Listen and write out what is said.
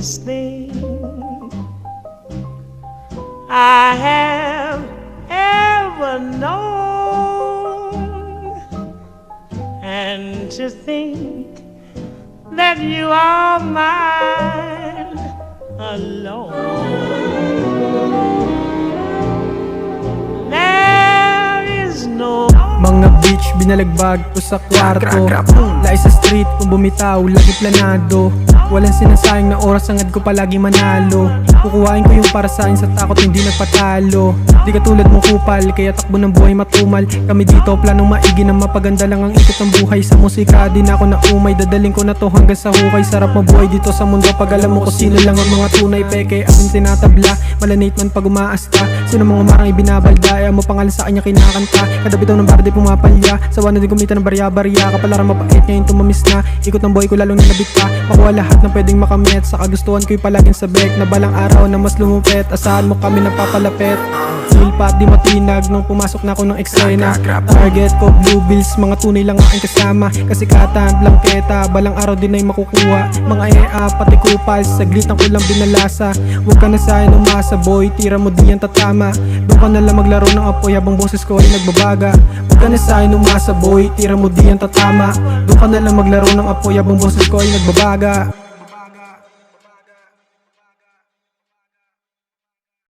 sweetest thing I have ever known. And to think that you are mine alone. There is no Mga bitch, binalagbag ko sa kwarto. Lai sa street, kung bumitaw, lagi planado. Walang sinasayang na oras, hangad ko palagi manalo. Kukuhain ko yung para sa'kin sa takot, hindi nagpatalo. Di katulad mong kupal, kaya takbo ng buhay matumal. Kami dito, planong maigi na mapaganda lang ang ikot ng buhay. Sa musika, di na ako naumay, dadaling ko na to hanggang sa hukay. Sarap mabuhay dito sa mundo pag alam mo kung sino lang ang mga tunay. Peke, amin tinatabla, malanate man pag umaasta. Sino mga umarang ibinabalda, ay mo pangalan sa kanya kinakanta. Kada bitaw ng barde pumapalya, sawa na din kumita ng barya-barya. Kapalarang mapait, ngayon tumamis na. Ikot ng buhay ko lalong nalabit pa. Makuha lahat ng pwedeng makamit. Sa kagustuhan ko'y palaging sabik, na balang araw na mas lumupit. Asahan mo kami napapalapit. Feel pa di matinag nung pumasok na ako ng eksena. Target ko blue bills, mga tunay lang aking kasama. Kasikatan, blangketa, balang araw din ay makukuha. Mga EA, pati kupal, saglit ang kulang binalasa. Huwag ka na sa'kin umasa boy, tira mo di yan tatama. Doon ka na lang maglaro ng apoy habang boses ko ay nagbabaga. Huwag ka na sa'kin umasa boy, tira mo di yan tatama. Doon ka na lang maglaro ng apoy habang boses ko ay nagbabaga.